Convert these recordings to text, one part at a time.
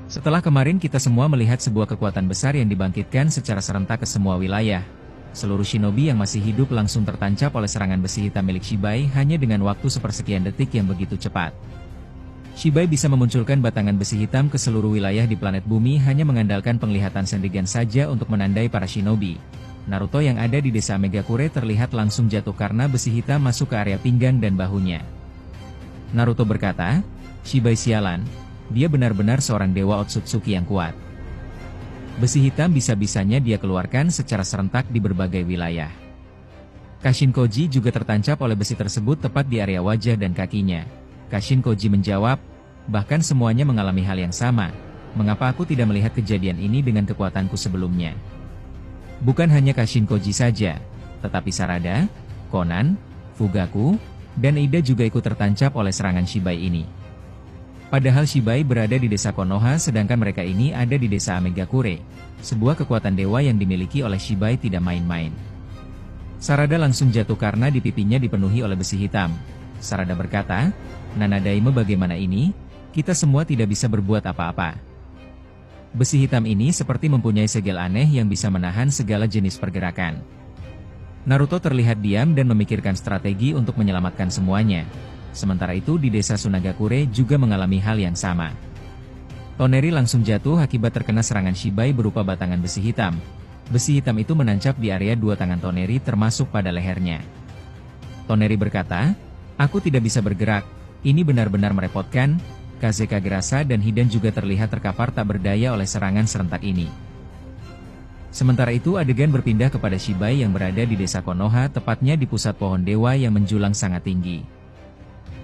Setelah kemarin kita semua melihat sebuah kekuatan besar yang dibangkitkan secara serentak ke semua wilayah, seluruh shinobi yang masih hidup langsung tertancap oleh serangan besi hitam milik Shibai hanya dengan waktu sepersekian detik yang begitu cepat. Shibai bisa memunculkan batangan besi hitam ke seluruh wilayah di planet bumi hanya mengandalkan penglihatan Senrigan saja untuk menandai para shinobi. Naruto yang ada di desa Megakure terlihat langsung jatuh karena besi hitam masuk ke area pinggang dan bahunya. Naruto berkata, "Shibai sialan. Dia benar-benar seorang dewa Otsutsuki yang kuat." Besi hitam bisa-bisanya dia keluarkan secara serentak di berbagai wilayah. Kashin Koji juga tertancap oleh besi tersebut tepat di area wajah dan kakinya. Kashin Koji menjawab, "Bahkan semuanya mengalami hal yang sama. Mengapa aku tidak melihat kejadian ini dengan kekuatanku sebelumnya?" Bukan hanya Kashin Koji saja, tetapi Sarada, Konan, Fugaku, dan Ida juga ikut tertancap oleh serangan Shibai ini. Padahal Shibai berada di desa Konoha sedangkan mereka ini ada di desa Megakure, sebuah kekuatan dewa yang dimiliki oleh Shibai tidak main-main. Sarada langsung jatuh karena di pipinya dipenuhi oleh besi hitam. Sarada berkata, "Nana Daime, bagaimana ini? Kita semua tidak bisa berbuat apa-apa." Besi hitam ini seperti mempunyai segel aneh yang bisa menahan segala jenis pergerakan. Naruto terlihat diam dan memikirkan strategi untuk menyelamatkan semuanya. Sementara itu di desa Sunagakure juga mengalami hal yang sama. Toneri langsung jatuh akibat terkena serangan Shibai berupa batangan besi hitam. Besi hitam itu menancap di area dua tangan Toneri termasuk pada lehernya. Toneri berkata, "Aku tidak bisa bergerak, ini benar-benar merepotkan." Kaze Kagerasa dan Hidan juga terlihat terkapar tak berdaya oleh serangan serentak ini. Sementara itu adegan berpindah kepada Shibai yang berada di desa Konoha, tepatnya di pusat pohon dewa yang menjulang sangat tinggi.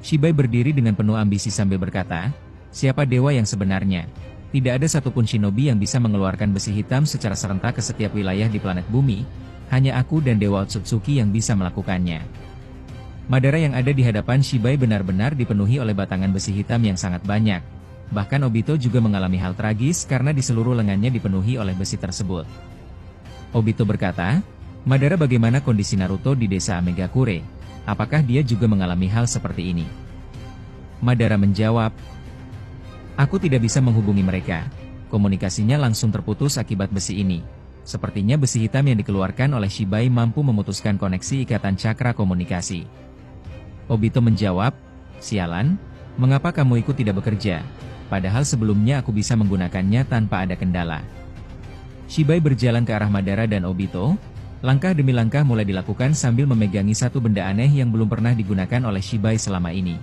Shibai berdiri dengan penuh ambisi sambil berkata, "Siapa dewa yang sebenarnya? Tidak ada satupun shinobi yang bisa mengeluarkan besi hitam secara serentak ke setiap wilayah di planet bumi, hanya aku dan Dewa Otsutsuki yang bisa melakukannya." Madara yang ada di hadapan Shibai benar-benar dipenuhi oleh batangan besi hitam yang sangat banyak. Bahkan Obito juga mengalami hal tragis karena di seluruh lengannya dipenuhi oleh besi tersebut. Obito berkata, "Madara, bagaimana kondisi Naruto di desa Megakure? Apakah dia juga mengalami hal seperti ini?" Madara menjawab, "Aku tidak bisa menghubungi mereka. Komunikasinya langsung terputus akibat besi ini. Sepertinya besi hitam yang dikeluarkan oleh Shibai mampu memutuskan koneksi ikatan cakra komunikasi." Obito menjawab, "Sialan, mengapa kamu ikut tidak bekerja? Padahal sebelumnya aku bisa menggunakannya tanpa ada kendala." Shibai berjalan ke arah Madara dan Obito. Langkah demi langkah mulai dilakukan sambil memegangi satu benda aneh yang belum pernah digunakan oleh Shibai selama ini.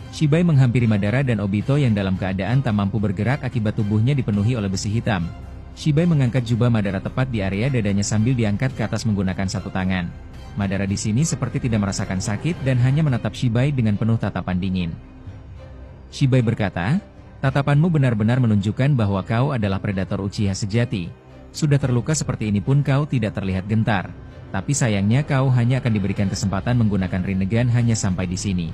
Shibai menghampiri Madara dan Obito yang dalam keadaan tak mampu bergerak akibat tubuhnya dipenuhi oleh besi hitam. Shibai mengangkat jubah Madara tepat di area dadanya sambil diangkat ke atas menggunakan satu tangan. Madara di sini seperti tidak merasakan sakit dan hanya menatap Shibai dengan penuh tatapan dingin. Shibai berkata, "Tatapanmu benar-benar menunjukkan bahwa kau adalah predator Uchiha sejati. Sudah terluka seperti ini pun kau tidak terlihat gentar. Tapi sayangnya kau hanya akan diberikan kesempatan menggunakan Rinnegan hanya sampai di sini.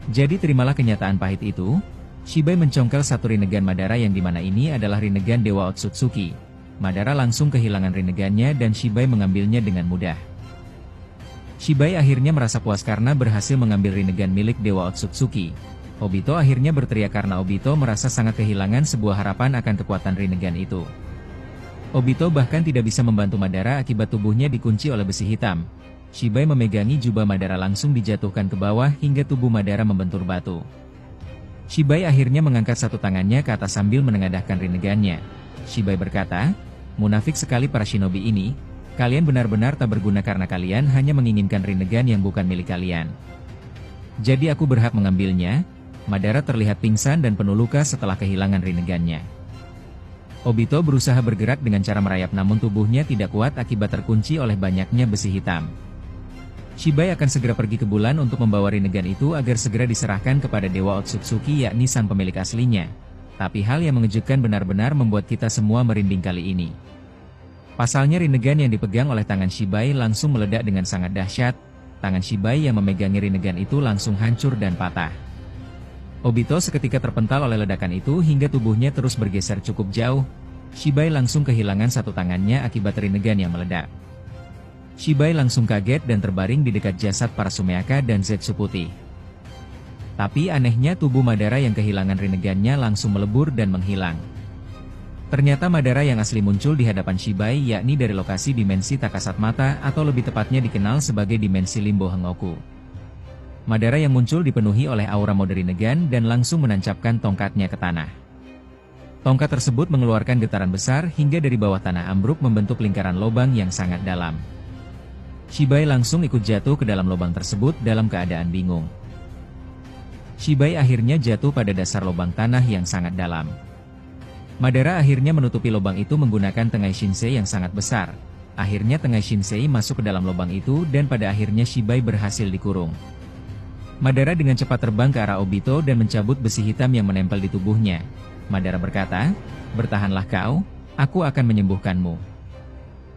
Jadi terimalah kenyataan pahit itu." Shibai mencongkel satu Rinnegan Madara yang dimana ini adalah Rinnegan Dewa Otsutsuki. Madara langsung kehilangan Rinnegannya dan Shibai mengambilnya dengan mudah. Shibai akhirnya merasa puas karena berhasil mengambil Rinnegan milik Dewa Otsutsuki. Obito akhirnya berteriak karena Obito merasa sangat kehilangan sebuah harapan akan kekuatan Rinnegan itu. Obito bahkan tidak bisa membantu Madara akibat tubuhnya dikunci oleh besi hitam. Shibai memegangi jubah Madara langsung dijatuhkan ke bawah hingga tubuh Madara membentur batu. Shibai akhirnya mengangkat satu tangannya ke atas sambil menengadahkan Rinnegannya. Shibai berkata, "Munafik sekali para shinobi ini. Kalian benar-benar tak berguna karena kalian hanya menginginkan Rinnegan yang bukan milik kalian. Jadi aku berhak mengambilnya." Madara terlihat pingsan dan penuh luka setelah kehilangan Rinnegannya. Obito berusaha bergerak dengan cara merayap namun tubuhnya tidak kuat akibat terkunci oleh banyaknya besi hitam. Shibai akan segera pergi ke bulan untuk membawa Rinnegan itu agar segera diserahkan kepada Dewa Otsutsuki yakni sang pemilik aslinya. Tapi hal yang mengejutkan benar-benar membuat kita semua merinding kali ini. Pasalnya Rinnegan yang dipegang oleh tangan Shibai langsung meledak dengan sangat dahsyat. Tangan Shibai yang memegangi Rinnegan itu langsung hancur dan patah. Obito seketika terpental oleh ledakan itu hingga tubuhnya terus bergeser cukup jauh. Shibai langsung kehilangan satu tangannya akibat Rinnegan yang meledak. Shibai langsung kaget dan terbaring di dekat jasad para Sumeaka dan Zetsu putih. Tapi anehnya tubuh Madara yang kehilangan Rinnegan-nya langsung melebur dan menghilang. Ternyata Madara yang asli muncul di hadapan Shibai yakni dari lokasi dimensi tak kasat mata atau lebih tepatnya dikenal sebagai dimensi Limbo Hengoku. Madara yang muncul dipenuhi oleh aura mode Rinnegan dan langsung menancapkan tongkatnya ke tanah. Tongkat tersebut mengeluarkan getaran besar hingga dari bawah tanah ambruk membentuk lingkaran lubang yang sangat dalam. Shibai langsung ikut jatuh ke dalam lubang tersebut dalam keadaan bingung. Shibai akhirnya jatuh pada dasar lubang tanah yang sangat dalam. Madara akhirnya menutupi lubang itu menggunakan Tengai Shinsei yang sangat besar. Akhirnya Tengai Shinsei masuk ke dalam lubang itu dan pada akhirnya Shibai berhasil dikurung. Madara dengan cepat terbang ke arah Obito dan mencabut besi hitam yang menempel di tubuhnya. Madara berkata, "Bertahanlah kau, aku akan menyembuhkanmu."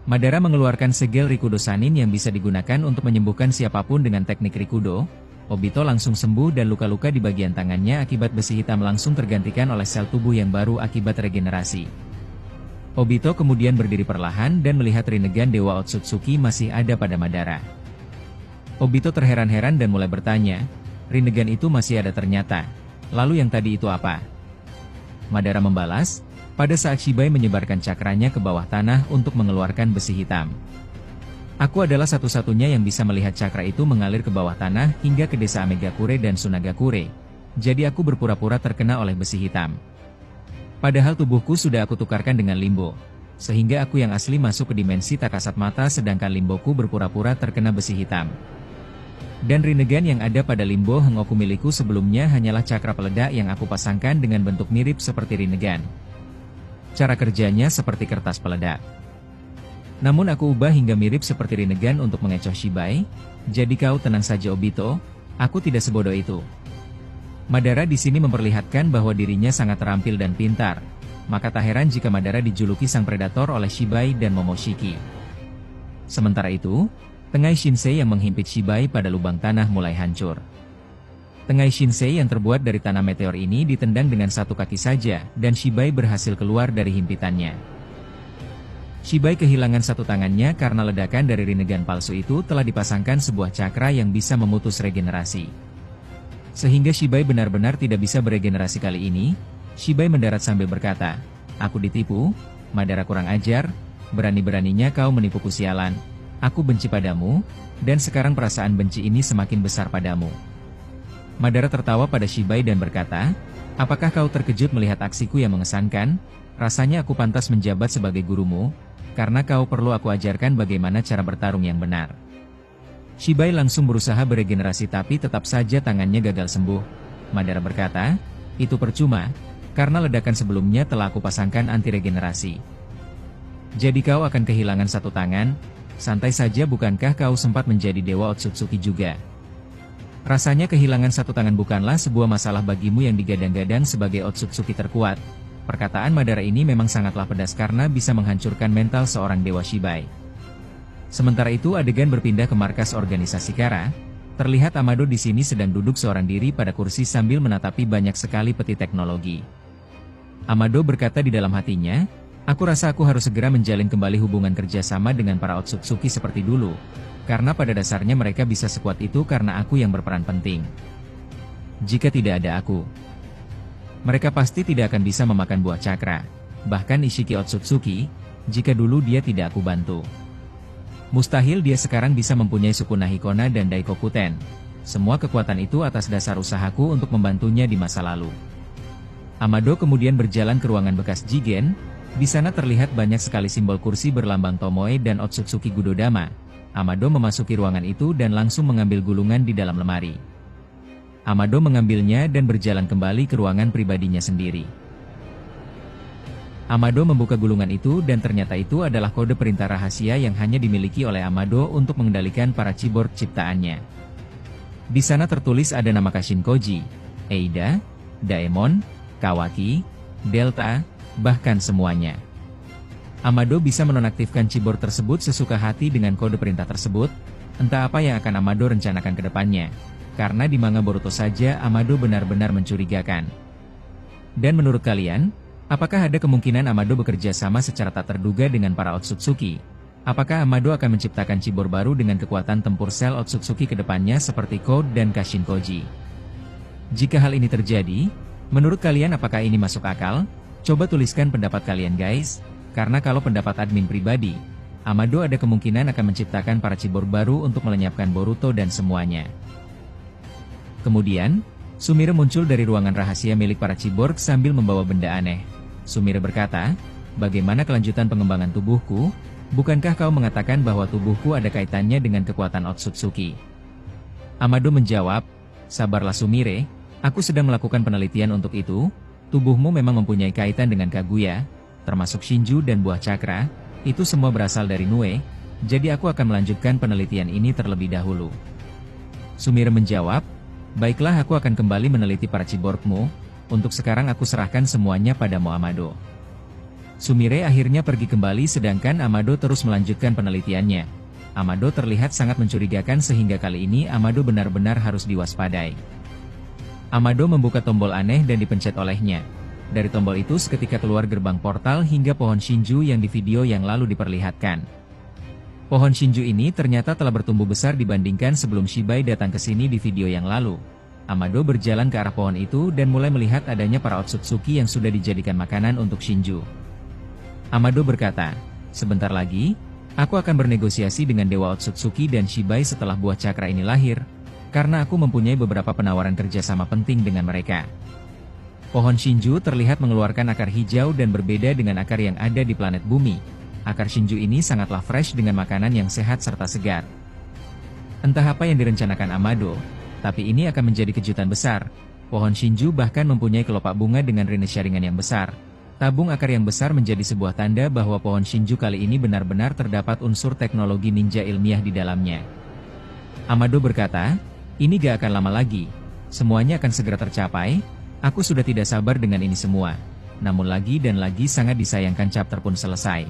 Madara mengeluarkan segel Rikudo Sanin yang bisa digunakan untuk menyembuhkan siapapun dengan teknik Rikudo. Obito langsung sembuh dan luka-luka di bagian tangannya akibat besi hitam langsung tergantikan oleh sel tubuh yang baru akibat regenerasi. Obito kemudian berdiri perlahan dan melihat Rinnegan Dewa Otsutsuki masih ada pada Madara. Obito terheran-heran dan mulai bertanya, "Rinnegan itu masih ada ternyata. Lalu yang tadi itu apa?" Madara membalas, pada saat Shibai menyebarkan cakranya ke bawah tanah untuk mengeluarkan besi hitam. "Aku adalah satu-satunya yang bisa melihat cakra itu mengalir ke bawah tanah hingga ke desa Amegakure dan Sunagakure. Jadi aku berpura-pura terkena oleh besi hitam. Padahal tubuhku sudah aku tukarkan dengan limbo. Sehingga aku yang asli masuk ke dimensi tak kasat mata sedangkan limboku berpura-pura terkena besi hitam. Dan Rinnegan yang ada pada limbo Hengoku milikku sebelumnya hanyalah cakra peledak yang aku pasangkan dengan bentuk mirip seperti Rinnegan. Cara kerjanya seperti kertas peledak. Namun aku ubah hingga mirip seperti Rinnegan untuk mengecoh Shibai. Jadi kau tenang saja Obito, aku tidak sebodoh itu." Madara di sini memperlihatkan bahwa dirinya sangat terampil dan pintar. Maka tak heran jika Madara dijuluki sang predator oleh Shibai dan Momoshiki. Sementara itu, Tengai Shinsei yang menghimpit Shibai pada lubang tanah mulai hancur. Tengai Shinsei yang terbuat dari tanah meteor ini ditendang dengan satu kaki saja dan Shibai berhasil keluar dari himpitannya. Shibai kehilangan satu tangannya karena ledakan dari Rinnegan palsu itu telah dipasangkan sebuah cakra yang bisa memutus regenerasi. Sehingga Shibai benar-benar tidak bisa beregenerasi kali ini. Shibai mendarat sambil berkata, "Aku ditipu, Madara kurang ajar, berani-beraninya kau menipuku sialan. Aku benci padamu, dan sekarang perasaan benci ini semakin besar padamu." Madara tertawa pada Shibai dan berkata, "Apakah kau terkejut melihat aksiku yang mengesankan? Rasanya aku pantas menjabat sebagai gurumu, karena kau perlu aku ajarkan bagaimana cara bertarung yang benar." Shibai langsung berusaha beregenerasi tapi tetap saja tangannya gagal sembuh. Madara berkata, "Itu percuma, karena ledakan sebelumnya telah aku pasangkan anti regenerasi. Jadi kau akan kehilangan satu tangan, santai saja bukankah kau sempat menjadi Dewa Otsutsuki juga? Rasanya kehilangan satu tangan bukanlah sebuah masalah bagimu yang digadang-gadang sebagai Otsutsuki terkuat." Perkataan Madara ini memang sangatlah pedas karena bisa menghancurkan mental seorang Dewa Shibai. Sementara itu adegan berpindah ke markas organisasi Kara. Terlihat Amado di sini sedang duduk seorang diri pada kursi sambil menatapi banyak sekali peti teknologi. Amado berkata di dalam hatinya, "Aku rasa aku harus segera menjalin kembali hubungan kerjasama dengan para Otsutsuki seperti dulu. Karena pada dasarnya mereka bisa sekuat itu karena aku yang berperan penting. Jika tidak ada aku, mereka pasti tidak akan bisa memakan buah cakra. Bahkan Ishiki Otsutsuki, jika dulu dia tidak aku bantu. Mustahil dia sekarang bisa mempunyai suku Nahikona dan Daikokuten. Semua kekuatan itu atas dasar usahaku untuk membantunya di masa lalu." Amado kemudian berjalan ke ruangan bekas Jigen. Di sana terlihat banyak sekali simbol kursi berlambang Tomoe dan Otsutsuki Gudodama. Amado memasuki ruangan itu dan langsung mengambil gulungan di dalam lemari. Amado mengambilnya dan berjalan kembali ke ruangan pribadinya sendiri. Amado membuka gulungan itu dan ternyata itu adalah kode perintah rahasia yang hanya dimiliki oleh Amado untuk mengendalikan para cyborg ciptaannya. Di sana tertulis ada nama Kashin Koji, Eida, Daemon, Kawaki, Delta, bahkan semuanya. Amado bisa menonaktifkan cyborg tersebut sesuka hati dengan kode perintah tersebut. Entah apa yang akan Amado rencanakan ke depannya. Karena di manga Boruto saja Amado benar-benar mencurigakan. Dan menurut kalian, apakah ada kemungkinan Amado bekerja sama secara tak terduga dengan para Otsutsuki? Apakah Amado akan menciptakan cyborg baru dengan kekuatan tempur sel Otsutsuki ke depannya seperti Code dan Kashin Koji? Jika hal ini terjadi, menurut kalian apakah ini masuk akal? Coba tuliskan pendapat kalian guys, karena kalau pendapat admin pribadi, Amado ada kemungkinan akan menciptakan para cyborg baru untuk melenyapkan Boruto dan semuanya. Kemudian, Sumire muncul dari ruangan rahasia milik para cyborg sambil membawa benda aneh. Sumire berkata, "Bagaimana kelanjutan pengembangan tubuhku? Bukankah kau mengatakan bahwa tubuhku ada kaitannya dengan kekuatan Otsutsuki?" Amado menjawab, "Sabarlah Sumire, aku sedang melakukan penelitian untuk itu. Tubuhmu memang mempunyai kaitan dengan Kaguya, termasuk Shinju dan buah cakra, itu semua berasal dari Nue, jadi aku akan melanjutkan penelitian ini terlebih dahulu." Sumire menjawab, "Baiklah, aku akan kembali meneliti para cyborgmu, untuk sekarang aku serahkan semuanya padamu Amado." Sumire akhirnya pergi kembali sedangkan Amado terus melanjutkan penelitiannya. Amado terlihat sangat mencurigakan sehingga kali ini Amado benar-benar harus diwaspadai. Amado membuka tombol aneh dan dipencet olehnya. Dari tombol itu seketika keluar gerbang portal hingga pohon Shinju yang di video yang lalu diperlihatkan. Pohon Shinju ini ternyata telah bertumbuh besar dibandingkan sebelum Shibai datang ke sini di video yang lalu. Amado berjalan ke arah pohon itu dan mulai melihat adanya para Otsutsuki yang sudah dijadikan makanan untuk Shinju. Amado berkata, "Sebentar lagi, aku akan bernegosiasi dengan Dewa Otsutsuki dan Shibai setelah buah cakra ini lahir, karena aku mempunyai beberapa penawaran kerjasama penting dengan mereka." Pohon Shinju terlihat mengeluarkan akar hijau dan berbeda dengan akar yang ada di planet bumi. Akar Shinju ini sangatlah fresh dengan makanan yang sehat serta segar. Entah apa yang direncanakan Amado, tapi ini akan menjadi kejutan besar. Pohon Shinju bahkan mempunyai kelopak bunga dengan rinis jaringan yang besar. Tabung akar yang besar menjadi sebuah tanda bahwa pohon Shinju kali ini benar-benar terdapat unsur teknologi ninja ilmiah di dalamnya. Amado berkata, "Ini gak akan lama lagi. Semuanya akan segera tercapai. Aku sudah tidak sabar dengan ini semua." Namun lagi dan lagi sangat disayangkan chapter pun selesai.